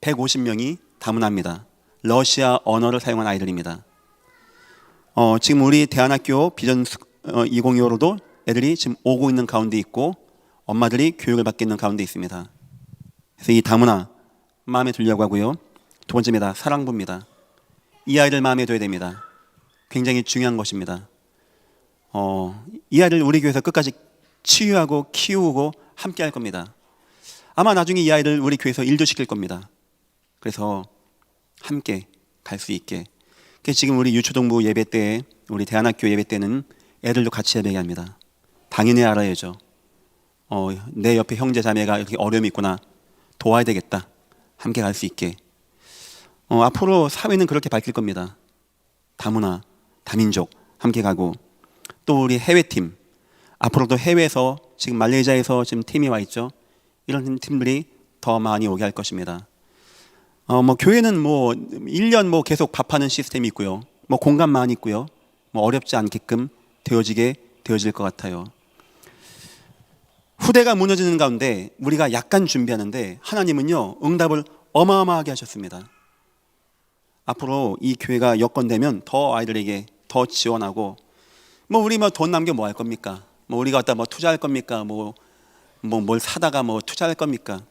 150명이 다문화입니다. 러시아 언어를 사용한 아이들입니다. 지금 우리 대안학교 비전 2025로도 애들이 지금 오고 있는 가운데 있고 엄마들이 교육을 받고 있는 가운데 있습니다. 그래서 이 다문화 마음에 두려고 하고요. 두 번째입니다. 사랑부입니다. 이 아이들 마음에 둬야 됩니다. 굉장히 중요한 것입니다. 이 아이들 우리 교회에서 끝까지 치유하고 키우고 함께 할 겁니다. 아마 나중에 이 아이들 우리 교회에서 일도 시킬 겁니다. 그래서 함께 갈 수 있게. 그래서 지금 우리 유초동부 예배 때, 우리 대안학교 예배 때는 애들도 같이 예배해야 합니다. 당연히 알아야죠. 내 옆에 형제 자매가 이렇게 어려움이 있구나. 도와야 되겠다. 함께 갈 수 있게. 앞으로 사회는 그렇게 바뀔 겁니다. 다문화, 다민족 함께 가고 또 우리 해외팀 앞으로도 해외에서 지금 말레이시아에서 지금 팀이 와 있죠. 이런 팀들이 더 많이 오게 할 것입니다. 교회는 1년 계속 밥하는 시스템이 있고요. 공간만 있고요. 어렵지 않게끔 되어질 것 같아요. 후대가 무너지는 가운데 우리가 약간 준비하는데 하나님은요 응답을 어마어마하게 하셨습니다. 앞으로 이 교회가 여건되면 더 아이들에게 더 지원하고 우리 돈 남겨 뭐 할 겁니까? 우리가 갖다 투자할 겁니까? 뭘 사다가 투자할 겁니까?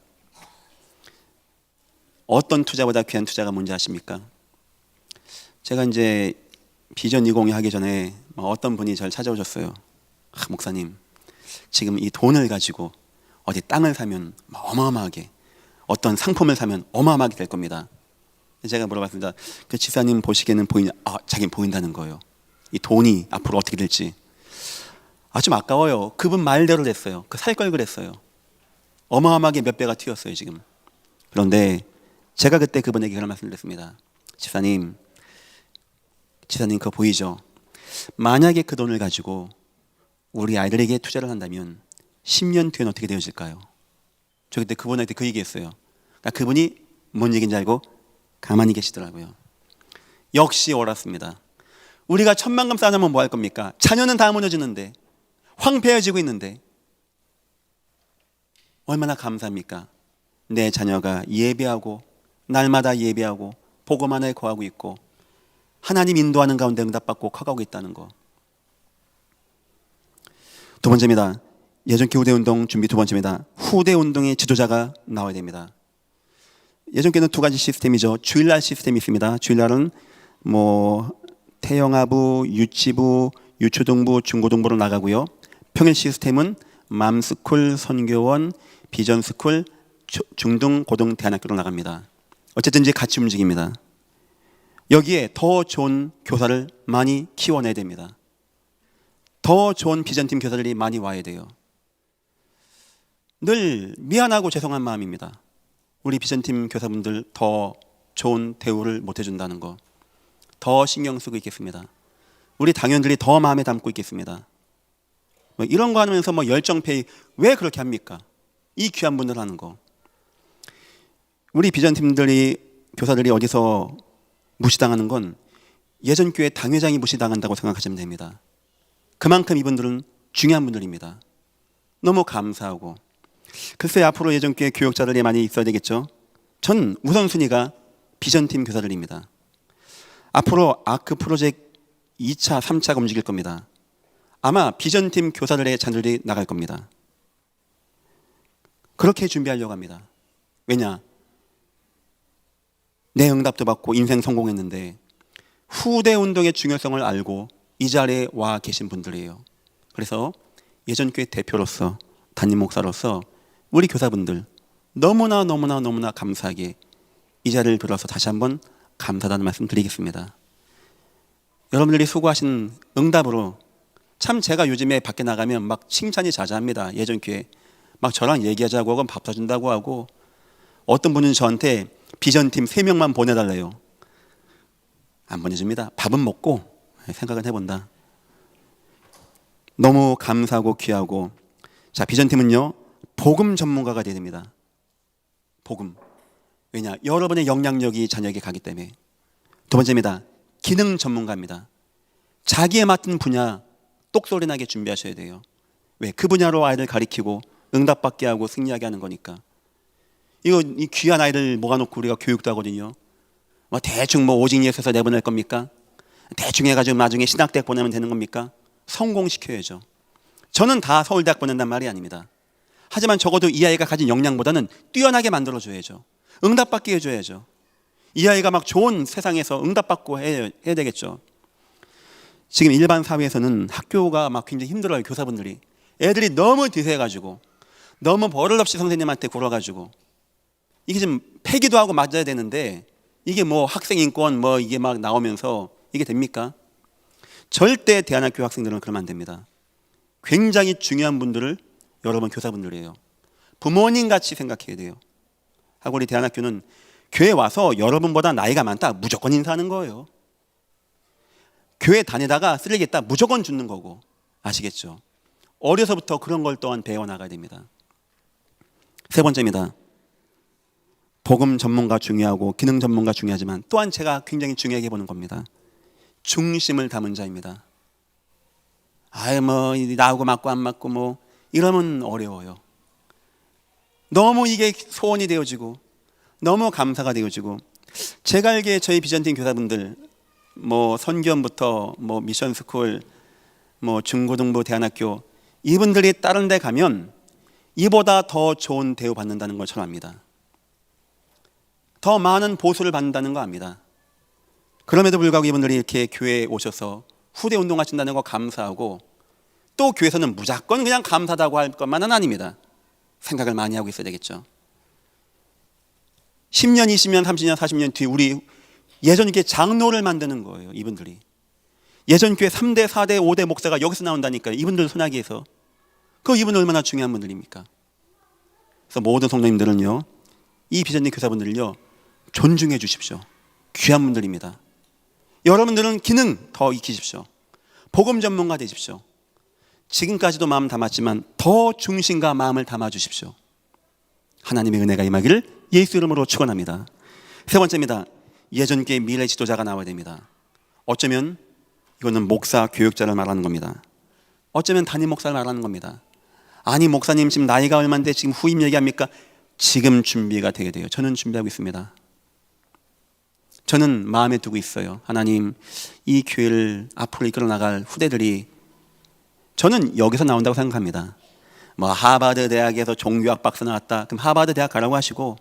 어떤 투자보다 귀한 투자가 뭔지 아십니까? 제가 이제 비전 20 하기 전에 어떤 분이 저를 찾아오셨어요. 목사님, 지금 이 돈을 가지고 어디 땅을 사면 어마어마하게, 어떤 상품을 사면 어마어마하게 될 겁니다. 제가 물어봤습니다. 그 지사님 보시기에는 보이냐? 자기는 보인다는 거예요. 이 돈이 앞으로 어떻게 될지. 좀 아까워요. 그분 말대로 됐어요. 살 걸 그랬어요. 어마어마하게 몇 배가 튀었어요 지금. 그런데 제가 그때 그분에게 그런 말씀을 드렸습니다. 지사님 그거 보이죠? 만약에 그 돈을 가지고 우리 아이들에게 투자를 한다면 10년 뒤엔 어떻게 되어질까요? 저 그때 그분한테 그 얘기했어요. 그분이 뭔 얘기인지 알고 가만히 계시더라고요. 역시 옳았습니다. 우리가 천만금 쌓아놓으면 뭐 할 겁니까? 자녀는 다 무너지는데, 황폐해지고 있는데 얼마나 감사합니까? 내 자녀가 예배하고 날마다 예배하고 복음 안에 거하고 있고 하나님 인도하는 가운데 응답받고 커가고 있다는 거. 두 번째입니다. 예전기 후대운동 준비 두 번째입니다. 후대운동의 지도자가 나와야 됩니다. 예전께는 두 가지 시스템이죠. 주일날 시스템이 있습니다. 주일날은 태영아부, 유치부, 유초등부, 중고등부로 나가고요. 평일 시스템은 맘스쿨, 선교원, 비전스쿨, 중등, 고등, 대안학교로 나갑니다. 어쨌든 이제 같이 움직입니다. 여기에 더 좋은 교사를 많이 키워내야 됩니다. 더 좋은 비전팀 교사들이 많이 와야 돼요. 늘 미안하고 죄송한 마음입니다. 우리 비전팀 교사분들 더 좋은 대우를 못 해준다는 거, 더 신경 쓰고 있겠습니다. 우리 당원들이 더 마음에 담고 있겠습니다. 뭐 이런 거 하면서 뭐 열정페이 왜 그렇게 합니까? 이 귀한 분들 하는 거. 우리 비전팀들이 교사들이 어디서 무시당하는 건 예전 교회 당회장이 무시당한다고 생각하시면 됩니다. 그만큼 이분들은 중요한 분들입니다. 너무 감사하고. 글쎄 앞으로 예전 교회 교역자들이 많이 있어야 되겠죠. 전 우선순위가 비전팀 교사들입니다. 앞으로 아크 프로젝트 2차, 3차가 움직일 겁니다. 아마 비전팀 교사들의 자녀들이 나갈 겁니다. 그렇게 준비하려고 합니다. 왜냐? 내 응답도 받고 인생 성공했는데 후대 운동의 중요성을 알고 이 자리에 와 계신 분들이에요. 그래서 예전교회 대표로서, 담임 목사로서 우리 교사분들 너무나 감사하게 이 자리를 빌어서 다시 한번 감사하다는 말씀 드리겠습니다. 여러분들이 수고하신 응답으로 참 제가 요즘에 밖에 나가면 막 칭찬이 자자합니다. 예전교회 막 저랑 얘기하자고 하고 밥 사준다고 하고, 어떤 분은 저한테 비전팀 3명만 보내달래요. 안 보내줍니다. 밥은 먹고 생각은 해본다. 너무 감사하고 귀하고. 자, 비전팀은요 복음 전문가가 되어야 됩니다. 복음. 왜냐? 여러분의 영향력이 자녀에게 가기 때문에. 두 번째입니다. 기능 전문가입니다. 자기에 맡은 분야 똑소리 나게 준비하셔야 돼요. 왜? 그 분야로 아이를 가리키고 응답받게 하고 승리하게 하는 거니까. 이 귀한 아이를 모아놓고 우리가 교육도 하거든요. 뭐 대충 뭐 오직 예수에서 내보낼 겁니까? 대충 해가지고 나중에 신학대학 보내면 되는 겁니까? 성공시켜야죠. 저는 다 서울대학 보낸단 말이 아닙니다. 하지만 적어도 이 아이가 가진 역량보다는 뛰어나게 만들어줘야죠. 응답받게 해줘야죠. 이 아이가 막 좋은 세상에서 응답받고 해야 되겠죠. 지금 일반 사회에서는 학교가 막 굉장히 힘들어요. 교사분들이. 애들이 너무 디세해가지고 너무 버릇없이 선생님한테 굴어가지고 이게 좀 폐기도 하고 맞아야 되는데 이게 뭐 학생인권 뭐 이게 막 나오면서 이게 됩니까? 절대 대안학교 학생들은 그러면 안 됩니다. 굉장히 중요한 분들을 여러분 교사분들이에요. 부모님 같이 생각해야 돼요. 하고 우리 대안학교는 교회 와서 여러분보다 나이가 많다 무조건 인사하는 거예요. 교회 다니다가 쓰레기했다 무조건 죽는 거고. 아시겠죠? 어려서부터 그런 걸 또한 배워나가야 됩니다. 세 번째입니다. 복음 전문가 중요하고 기능 전문가 중요하지만 또한 제가 굉장히 중요하게 보는 겁니다. 중심을 담은 자입니다. 뭐 나하고 맞고 안 맞고 뭐 이러면 어려워요. 너무 이게 소원이 되어지고 너무 감사가 되어지고, 제가 알기에 저희 비전팀 교사분들 뭐 선교원부터 뭐 미션스쿨 뭐 중고등부 대안학교 이분들이 다른 데 가면 이보다 더 좋은 대우 받는다는 걸 저는 압니다. 더 많은 보수를 받는다는 거 압니다. 그럼에도 불구하고 이분들이 이렇게 교회에 오셔서 후대 운동하신다는 거 감사하고, 또 교회에서는 무조건 그냥 감사하다고 할 것만은 아닙니다. 생각을 많이 하고 있어야 되겠죠. 10년, 20년, 30년, 40년 뒤 우리 예전교회 장로를 만드는 거예요. 이분들이. 예전교회 3대, 4대, 5대 목사가 여기서 나온다니까요. 이분들 손아귀에서. 이분들 얼마나 중요한 분들입니까? 그래서 모든 성도님들은요, 이 비전님 교사분들을요 존중해 주십시오. 귀한 분들입니다. 여러분들은 기능 더 익히십시오. 복음 전문가 되십시오. 지금까지도 마음 담았지만 더 중심과 마음을 담아 주십시오. 하나님의 은혜가 임하기를 예수 이름으로 축원합니다. 세 번째입니다. 예전교회 미래 지도자가 나와야 됩니다. 어쩌면 이거는 목사, 교육자를 말하는 겁니다. 어쩌면 담임 목사를 말하는 겁니다. 아니 목사님 지금 나이가 얼마인데 지금 후임 얘기합니까? 지금 준비가 되게 돼요. 저는 준비하고 있습니다. 저는 마음에 두고 있어요. 하나님, 이 교회를 앞으로 이끌어 나갈 후대들이, 저는 여기서 나온다고 생각합니다. 뭐 하버드 대학에서 종교학 박사 나왔다, 그럼 하버드 대학 가라고 하시고,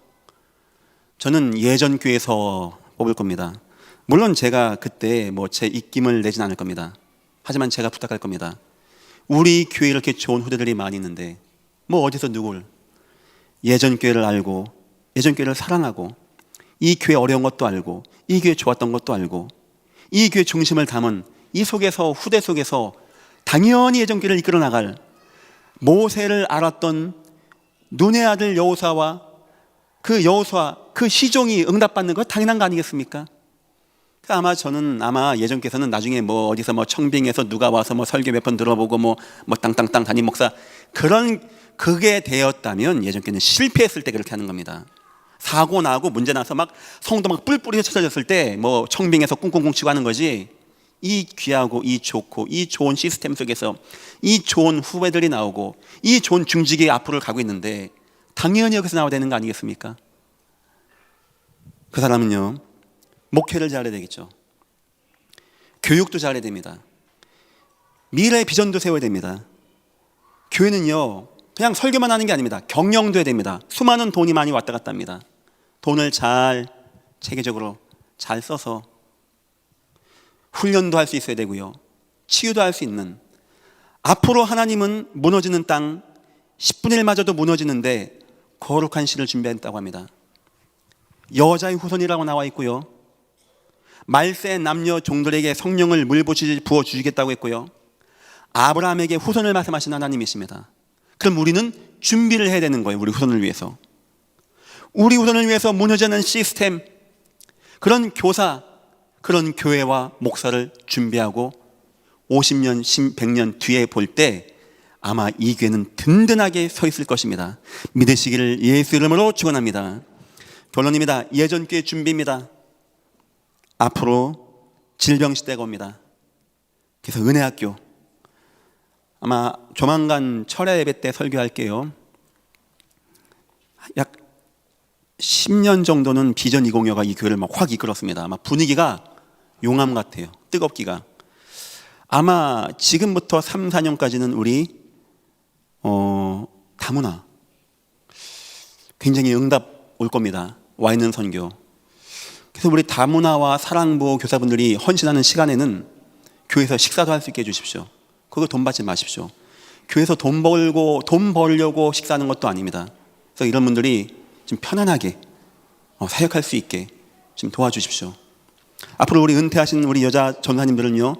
저는 예전 교회에서 뽑을 겁니다. 물론 제가 그때 뭐 제 입김을 내진 않을 겁니다. 하지만 제가 부탁할 겁니다. 우리 교회에 이렇게 좋은 후대들이 많이 있는데 뭐 어디서 누굴, 예전 교회를 알고 예전 교회를 사랑하고 이 교회 어려운 것도 알고, 이 교회 좋았던 것도 알고, 이 교회 중심을 담은 이 속에서, 후대 속에서 당연히 예전교회를 이끌어 나갈 모세를 알았던 눈의 아들 여호수아와 그 시종이 응답받는 것 당연한 거 아니겠습니까? 저는 예전께서는 나중에 어디서 청빙에서 누가 와서 설교 몇 번 들어보고 땅땅땅 담임 목사 그게 되었다면 예전께는 실패했을 때 그렇게 하는 겁니다. 사고 나고 문제 나서 성도 뿔뿔이 흩어졌을 때 청빙에서 꿍꿍꿍 치고 하는 거지. 이 귀하고 이 좋고 이 좋은 시스템 속에서 이 좋은 후배들이 나오고 이 좋은 중직이 앞으로 가고 있는데 당연히 여기서 나와야 되는 거 아니겠습니까? 그 사람은요, 목회를 잘해야 되겠죠. 교육도 잘해야 됩니다. 미래의 비전도 세워야 됩니다. 교회는요, 그냥 설교만 하는 게 아닙니다. 경영도 해야 됩니다. 수많은 돈이 많이 왔다 갔다 합니다. 돈을 잘 체계적으로 잘 써서 훈련도 할 수 있어야 되고요, 치유도 할 수 있는, 앞으로 하나님은 무너지는 땅 10분의 1마저도 무너지는데 거룩한 씨를 준비했다고 합니다. 여자의 후손이라고 나와 있고요, 말세 남녀 종들에게 성령을 부어주시겠다고 했고요, 아브라함에게 후손을 말씀하신 하나님이십니다. 그럼 우리는 준비를 해야 되는 거예요. 우리 후손을 위해서, 우리 후손을 위해서 무너지는 시스템, 그런 교사, 그런 교회와 목사를 준비하고 50년, 100년 뒤에 볼 때 아마 이 교회는 든든하게 서 있을 것입니다. 믿으시기를 예수 이름으로 축원합니다. 결론입니다. 예전 교회 준비입니다. 앞으로 질병시대가 옵니다. 그래서 은혜학교, 아마 조만간 철야 예배 때 설교할게요. 약 10년 정도는 비전 202가 이 교회를 확 이끌었습니다. 아마 분위기가 용암 같아요. 뜨겁기가. 아마 지금부터 3, 4년까지는 우리 다문화 굉장히 응답 올 겁니다. 와 있는 선교. 그래서 우리 다문화와 사랑부 교사분들이 헌신하는 시간에는 교회에서 식사도 할 수 있게 해주십시오. 그거 돈 받지 마십시오. 교회에서 돈 벌려고 식사하는 것도 아닙니다. 그래서 이런 분들이 좀 편안하게 사역할 수 있게 좀 도와주십시오. 앞으로 우리 은퇴하신 우리 여자 전사님들은요,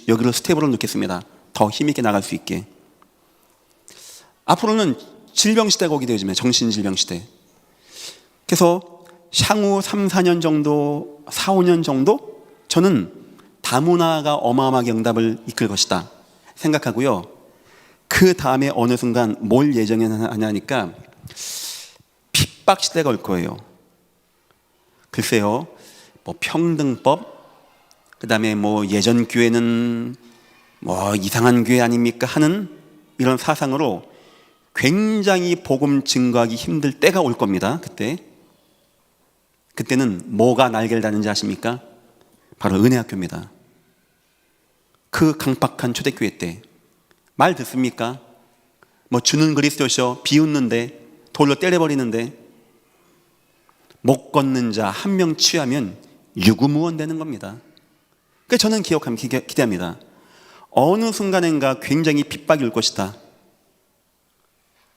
여기를 스텝으로 놓겠습니다. 더 힘있게 나갈 수 있게. 앞으로는 질병시대가 오게 되어집니다. 정신질병시대. 그래서 향후 3, 4년 정도, 4, 5년 정도 저는 다문화가 어마어마하게 응답을 이끌 것이다 생각하고요. 그 다음에 어느 순간 뭘 예정하냐니까 핍박시대가 올 거예요. 글쎄요, 평등법, 그 다음에 예전 교회는 이상한 교회 아닙니까 하는 이런 사상으로 굉장히 복음 증거하기 힘들 때가 올 겁니다. 그때는 뭐가 날개를 다는지 아십니까? 바로 은혜학교입니다. 그 강박한 초대교회 때 말 듣습니까? 주는 그리스도셔 비웃는데, 돌로 때려버리는데, 못 걷는 자 한 명 취하면 유구무원 되는 겁니다. 그래서 저는 기대합니다. 어느 순간인가 굉장히 핍박이 올 것이다.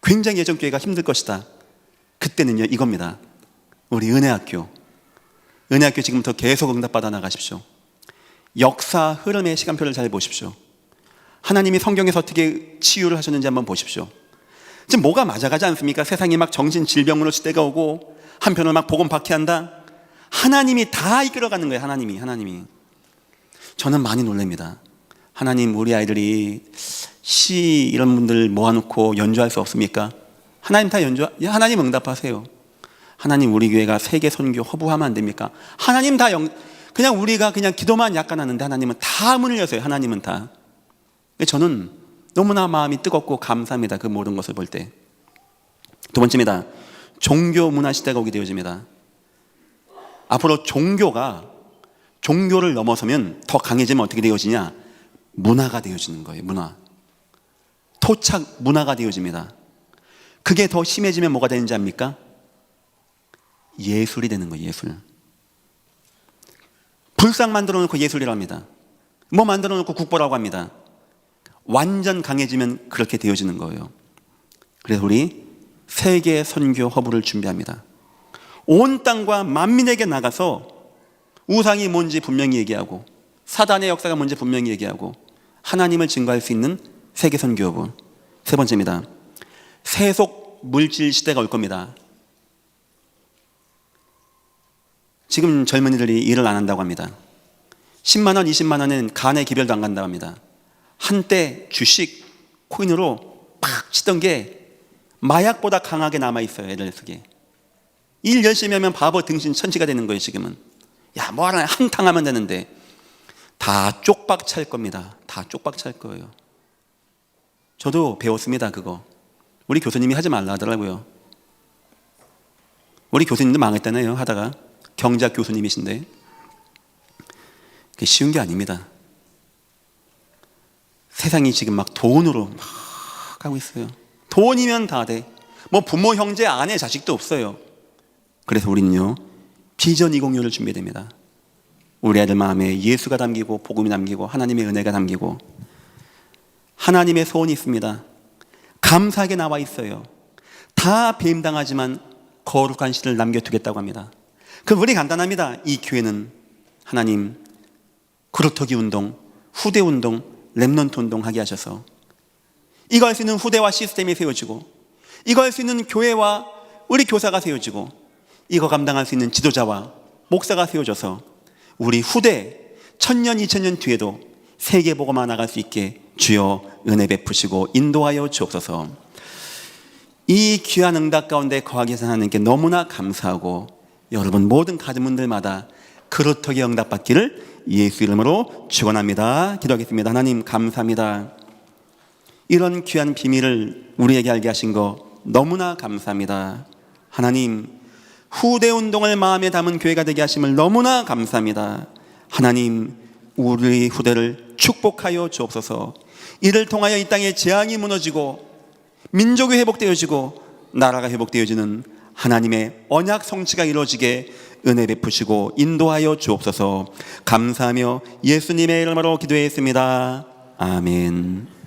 굉장히 예전교회가 힘들 것이다. 그때는요, 이겁니다. 우리 은혜학교 지금부터 계속 응답받아 나가십시오. 역사 흐름의 시간표를 잘 보십시오. 하나님이 성경에서 어떻게 치유를 하셨는지 한번 보십시오. 지금 뭐가 맞아가지 않습니까? 세상이 정신질병으로 시대가 오고 한편으로 복음 박해한다. 하나님이 다 이끌어가는 거예요. 하나님이. 저는 많이 놀랍니다. 하나님, 우리 아이들이 시 이런 분들 모아놓고 연주할 수 없습니까? 하나님 하나님 응답하세요. 하나님, 우리 교회가 세계 선교 허브하면 안 됩니까? 하나님 그냥 우리가 그냥 기도만 약간 하는데 하나님은 다 문을 여세요. 하나님은 다. 저는 너무나 마음이 뜨겁고 감사합니다. 그 모든 것을 볼 때. 두 번째입니다. 종교 문화 시대가 오게 되어집니다. 앞으로 종교를 넘어서면 더 강해지면 어떻게 되어지냐? 문화가 되어지는 거예요. 토착 문화가 되어집니다. 그게 더 심해지면 뭐가 되는지 압니까? 예술이 되는 거예요. 예술. 불상 만들어 놓고 예술이라고 합니다. 만들어 놓고 국보라고 합니다. 완전 강해지면 그렇게 되어지는 거예요. 그래서 우리 세계 선교 허브를 준비합니다. 온 땅과 만민에게 나가서 우상이 뭔지 분명히 얘기하고 사단의 역사가 뭔지 분명히 얘기하고 하나님을 증거할 수 있는 세계 선교부. 세 번째입니다. 세속 물질 시대가 올 겁니다. 지금 젊은이들이 일을 안 한다고 합니다. 10만 원, 20만 원은 간의 기별도 안 간다고 합니다. 한때 주식, 코인으로 팍 치던 게 마약보다 강하게 남아있어요. 애들 속에. 일 열심히 하면 바보 등신 천지가 되는 거예요. 지금은. 야, 뭐 하나 한탕하면 되는데 다 쪽박 찰 겁니다. 다 쪽박 찰 거예요. 저도 배웠습니다. 그거. 우리 교수님이 하지 말라 하더라고요. 우리 교수님도 망했다네요. 하다가. 경제학 교수님이신데 그게 쉬운 게 아닙니다. 세상이 지금 막 돈으로 막 하고 있어요. 돈이면 다 돼. 뭐 부모, 형제, 아내, 자식도 없어요. 그래서 우리는요 비전 2065를 준비해야 됩니다. 우리 아이들 마음에 예수가 담기고 복음이 담기고 하나님의 은혜가 담기고 하나님의 소원이 있습니다. 감사하게 나와 있어요. 다 배임당하지만 거룩한 씨를 남겨두겠다고 합니다. 그 우리 간단합니다. 이 교회는 하나님 그루터기 운동, 후대 운동, 렘넌트 운동 하게 하셔서 이거 할 수 있는 후대와 시스템이 세워지고 이거 할 수 있는 교회와 우리 교사가 세워지고 이거 감당할 수 있는 지도자와 목사가 세워져서 우리 후대 1000년, 2000년 뒤에도 세계보고만 나갈 수 있게 주여 은혜 베푸시고 인도하여 주옵소서. 이 귀한 응답 가운데 거하게 하신 하나님께 너무나 감사하고 여러분 모든 가정분들마다 그루터기 응답 받기를 예수 이름으로 축원합니다. 기도하겠습니다. 하나님 감사합니다. 이런 귀한 비밀을 우리에게 알게 하신 거 너무나 감사합니다. 하나님 후대 운동을 마음에 담은 교회가 되게 하심을 너무나 감사합니다. 하나님 우리 후대를 축복하여 주옵소서. 이를 통하여 이 땅에 재앙이 무너지고 민족이 회복되어지고 나라가 회복되어지는 하나님의 언약 성취가 이루어지게 은혜 베푸시고 인도하여 주옵소서. 감사하며 예수님의 이름으로 기도했습니다. 아멘.